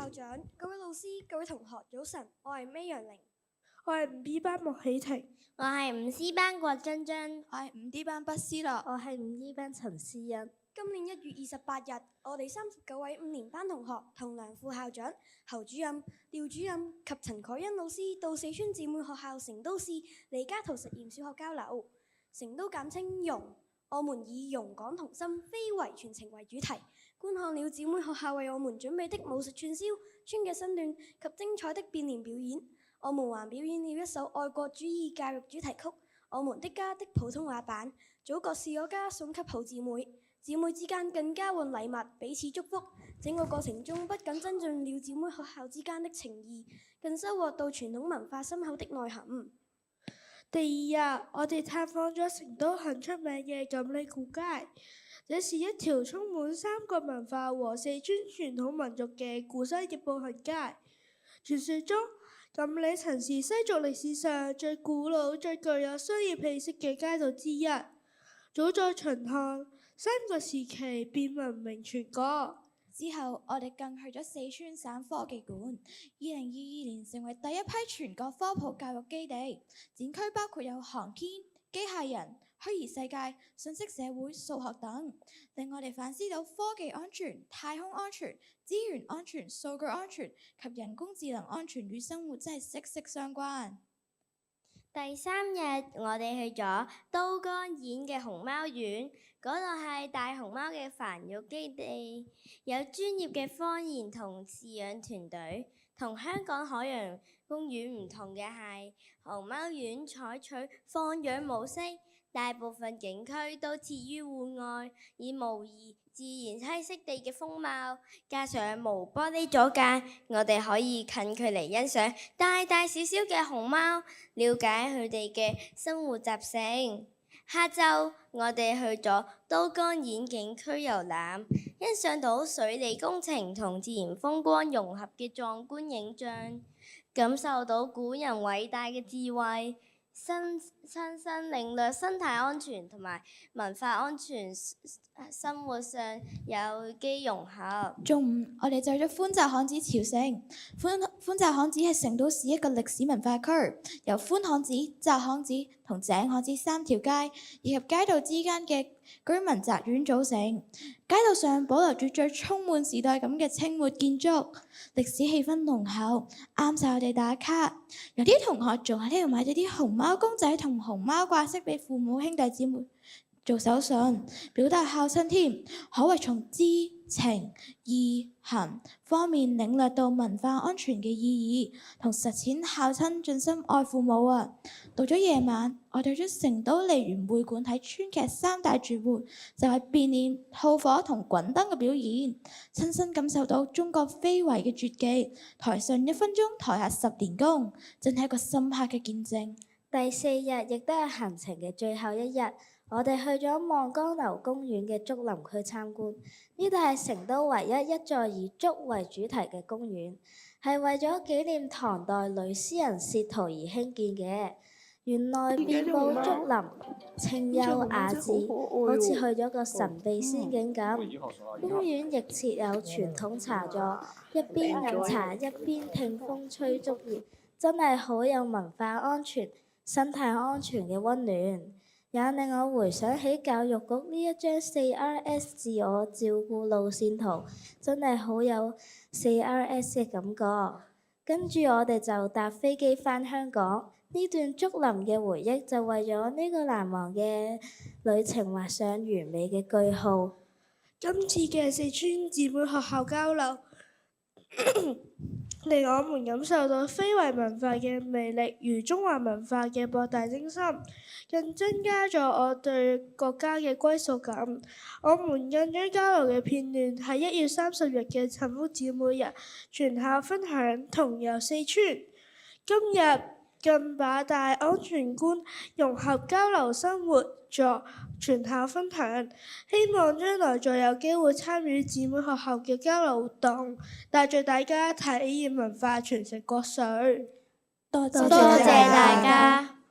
校長、各位老師、各位同學，早晨，我係 May 楊玲，我係5D 班莫喜婷，我係5C 班郭珍珍，我係5D 班畢思樂，我係5E 班陳思欣。今年1月28日，我哋39位5年班同學同梁副校長、侯主任、廖主任及陳凱欣老師到四川姊妹學校成都市李嘉圖實驗小學交流。成都簡稱榕，我們以榕港同心非遺傳承為主題，觀看了姊妹學校為我們準備的武術串燒、村嘅身段及精彩的變臉表演。我們還表演了一首愛國主義教育主題曲《我們的家》的普通話版。祖國是我家送給好姊妹，姊妹之間更交換禮物，彼此祝福。整個過程中不僅增進了姊妹學校之間的情誼，更收穫到傳統文化深厚的內涵。第二日，我哋探訪咗成都很出名嘅錦里古街。這是一條充滿三國文化和四川傳統民族嘅古西嘅步行街。傳說中，錦里曾是西族歷史上最古老、最具有商業氣息嘅街道之一。早在秦漢、三國時期便聞名全國。之後，我哋更去咗四川省科技館，2022年成為第一批全國科普教育基地。展區包括有航天、機械人、虛擬世界、信息社會、數學等，令我哋反思到科技安全、太空安全、資源安全、數據安全及人工智能安全與生活真係息息相關。第3日，我哋去咗都江堰嘅熊貓園，嗰度係大熊貓嘅繁育基地，有專業嘅科研同飼養團隊。同香港海洋公園唔同嘅係，熊貓園採取放養模式，大部分景區都設於戶外，以模擬自然棲息地嘅風貌，加上無玻璃阻隔，我哋可以近距離欣賞大大小小嘅熊貓，了解佢哋嘅生活習性。下晝我哋去咗都江堰景區遊覽，欣賞到水利工程同自然風光融合嘅壯觀影像，感受到古人偉大嘅智慧，親身領略生態安全同埋文化安全，生活上有機融合。中午，我哋就去咗寬窄巷子朝聖。寬窄巷子係成都市一個歷史文化區，由寬巷子、窄巷子同井巷子3條街，以及街道之間嘅居民宅院組成。街道上保留住最充滿時代感嘅清末建築，歷史氣氛濃厚，啱晒我哋打卡。有啲同學仲喺呢度買咗啲熊貓公仔同熊貓掛飾俾父母兄弟姊妹做手信，表達孝親添，可謂從知、情、意、行方面領略到文化安全嘅意義，同實踐孝親盡心愛父母啊！到咗夜晚，我哋去咗成都梨園會館睇川劇3大絕活，就係變臉、吐火同滾燈嘅表演，親身感受到中國非遺嘅絕技，台上1分鐘，台下10年功，真係一個深刻嘅見證。第4日亦都係行程嘅最後一日，我哋去咗望江樓公園嘅竹林區參觀。呢度係成都唯一再以竹為主題嘅公園，係為咗紀念唐代女詩人薛濤而興建嘅。園內遍佈竹林，清幽雅致，好似去咗個神秘仙境咁。公園亦設有傳統茶座，一邊飲茶一邊聽風吹竹葉，真係好有文化安全、生態安全嘅溫暖，也令我回想起教育局呢一張 4RS 自我照顧路線圖，真係好有 4RS 嘅感覺。跟住我哋就搭飛機返香港，呢段竹林嘅回憶就為咗呢個難忘嘅旅程畫上完美嘅句號。今次嘅四川姊妹學校交流令我們感受到非遺文化嘅魅力與中華文化嘅博大精深，更增加咗我對國家嘅歸屬感。我們更將交流嘅片段喺1月30日嘅尋福姊妹日全校分享同遊四川。今日更把大安全觀融合交流生活作全校分享，希望將來再有機會參與姊妹學校嘅交流活動，帶著大家體驗文化，傳承國粹。多謝大家。